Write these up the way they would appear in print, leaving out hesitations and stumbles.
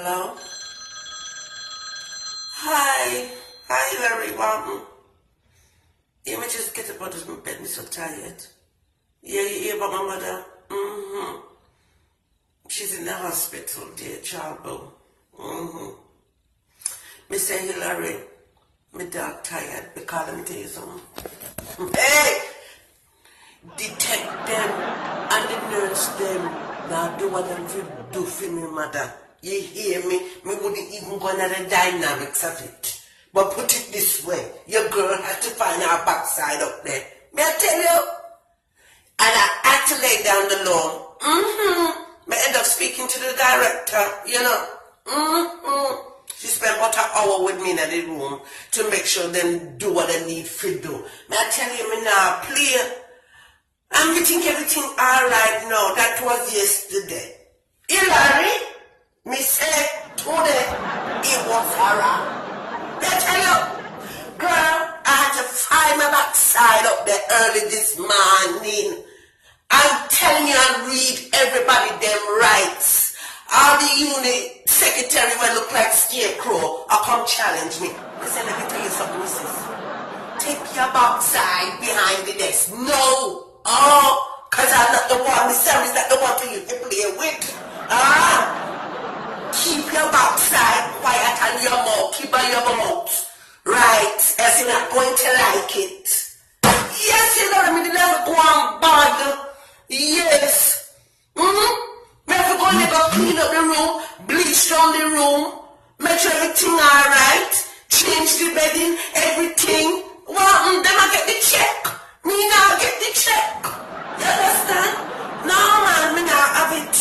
Hello? Hi. Hi, everyone. Let me just get up out of my bed. I'm so tired. Yeah, you hear about my mother? Mm-hmm. She's in the hospital, dear child. Mm-hmm. Mr. Hillary, my dog tired because let me tell you something. Hey! Detect them and the nurse them. Now do what them do for me, mother. You hear me? Me wouldn't even go into the dynamics of it. But put it this way, your girl had to find her backside up there. May I tell you? And I had to lay down the law. Mm-hmm. I end up speaking to the director, you know. Mm-hmm. She spent about an hour with me in the room to make sure them do what they need to do. May I tell you, me now, please. And we think everything alright now. That was yesterday. Hillary, me say today it was alright. Let me tell you, girl, I had to find my backside up there early this morning. I'm telling you, I read everybody them rights. All the unit secretary will look like scarecrow or come challenge me. I said, let me tell you something, missus. Take your backside behind the desk. No. Oh, because I'm not the one, Miss Sarah's not the one for you to play with. Keep your backside quiet and your mouth. Keep on your mouth. Right, as you're not going to like it. Yes, you know, I mean, never go on bad. Yes. Never go and go clean up the room, bleach down the room, make sure everything alright, change the bedding, everything. Well, then I get the check. Me now get the check. You understand? No, man, me now have it.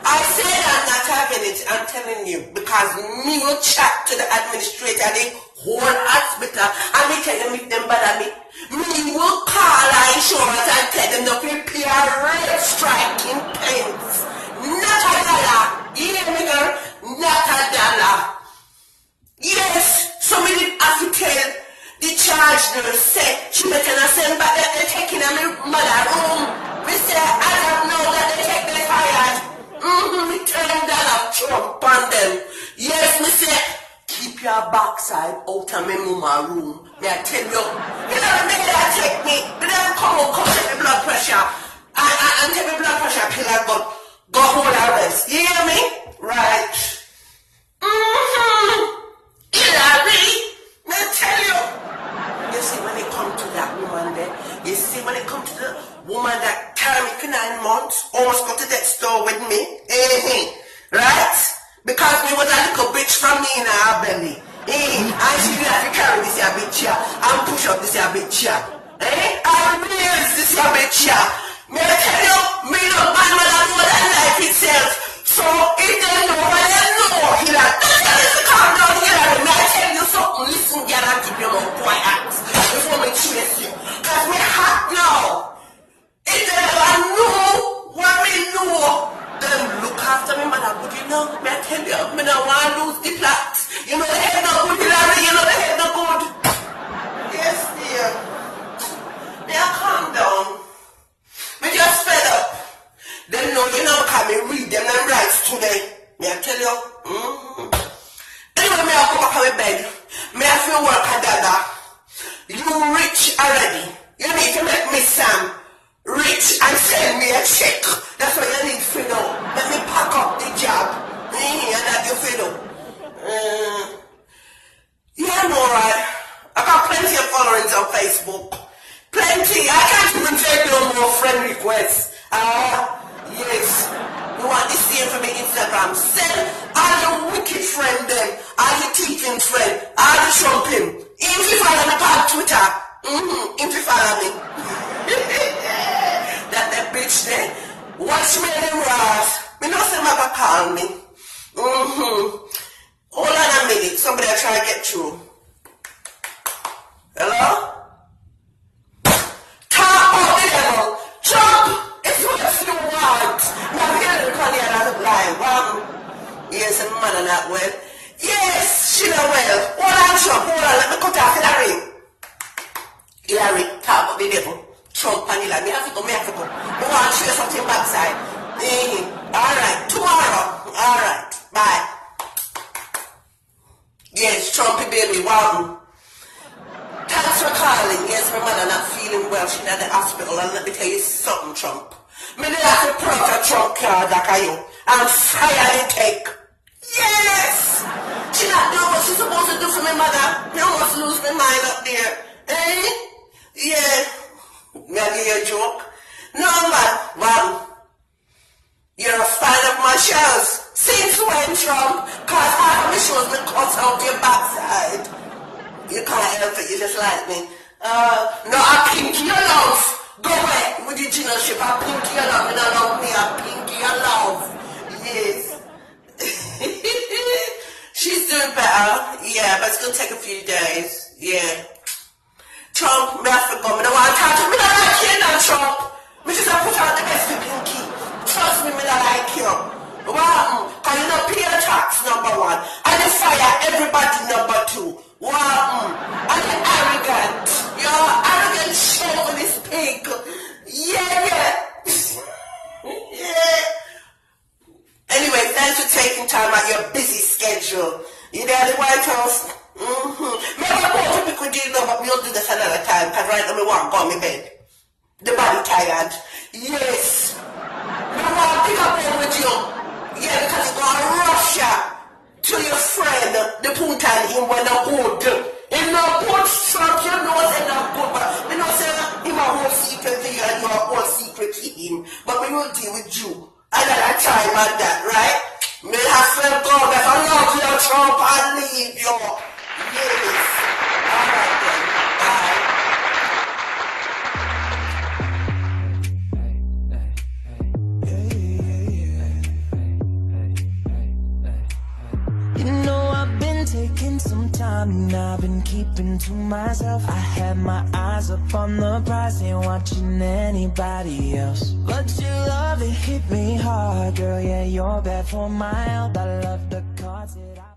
I said I'm not having it, I'm telling you, because me will chat to the administrator, the whole hospital, and me tell them if them bother me. Me will call our insurance and tell them to prepare red striking pens. Not a dollar. You hear me, girl? Not a dollar. Yes, so me did have to tell the charge nurse say she better not send back that they're taking a mother room. We say, I don't know that they take the fired. Me turn down a trump on them. Yes, me say, keep your backside out of my mama room. May I tell you, you know, they don't take me. They don't come take my blood pressure. And take my blood pressure pill and go hold a rest. You hear me? Right. Hillary, may I tell you. You see, when it come to that woman there, you see, when it come to the woman that carried me for 9 months, almost got to that store with me, right? Because me was a little bitch from me in her belly, and she did have to carry this here bitch here, and push up this here bitch here, and raise this here bitch here. May I tell you, me no man will have more than life itself, so if they know what they know, Hillary, tell us to calm down, Hillary. May I tell you something, listen, girl, and keep your mouth quiet. Before me chase you, cause me hot now. If they ever know what me know, then look after me, mother. But you know, me I tell you, me don't want to lose the plot. You know the head no good, Hillary. You know the head no good. Yes, dear. Me I calm down. Me just fed up. Them know you know because me read them and rights today. Me I tell you. Anyway, me I go back to my bed. Me I feel work a dada. You rich already. You need to make me Sam rich and send me a check. That's what you need to know. Let me pack up the job. And that you feel. Yeah, I'm alright. I got plenty of followers on Facebook. Plenty. I can't even take no more friend requests. Yes. You want the same for me Instagram. Send all your wicked friend them. All your teething friend. All the trumping. If you follow me on Twitter, if you follow me, that bitch there, watch me in the Ross. Me no say my call me. Hold on a minute, somebody will try to get through. Hello? Talk about the devil. Trump, it's what you want. Now here the call here as a blind. Yes, a man and that well. Yes, she know well. Hold on, Trump, hold on, let me cut off Hillary. Hillary, talk about the devil. Trump and Hillary, me have to go. Me want to show you something backside. Alright, tomorrow. Alright, bye. Yes, Trumpy baby, wow. Thanks for calling. Yes, my mother not feeling well. She's at the hospital. And let me tell you something, Trump. Me need to print a Trump card like you and fire the take. Yes! She not doing what she's supposed to do for my mother. You almost lose my mind up there. Eh? Yeah. Maybe a joke. No, man. Well, you're a fan of my shows. Since when, Trump? Cause half of my shows me cut out your backside. You can't help it, you just like me. No, I pinky your love. Go away with your generalship. I pinky your love. You don't love me, I pinky your love. Yes. She's doing better. Yeah, but it's gonna take a few days. Yeah. Trump, me I forgot. Me don't want to talk to me. Me don't like you now, Trump. Me just have to put out the best for pinky. Trust me, me don't like you. Wow. Cause you don't pay your tax, number one. And you fire everybody, number two. Wow. And you're arrogant. You're arrogant chauvinist pig. Yeah, yeah. Yeah. Anyway, thanks for taking time out your busy schedule. You there at the White House? Maybe I'm going to pick with you, but we'll do this another time. Because right now we want to go on my bed. The body tired. Yes. We want to pick up one with you. Yeah, because it's going to Russia. To your friend, the Puntan, him when no good. If no good, Trump, you know say no good, but we know say him a whole secret to you and you a whole secret to him. But we will deal with you another time at that, right? May have to go, if I love you, Trump, and leave you. Yes. Alright then. Bye. Taking some time and I've been keeping to myself. I had my eyes up on the prize, ain't watching anybody else. But your love, it hit me hard, girl, yeah, you're bad for my health. I love the cards that I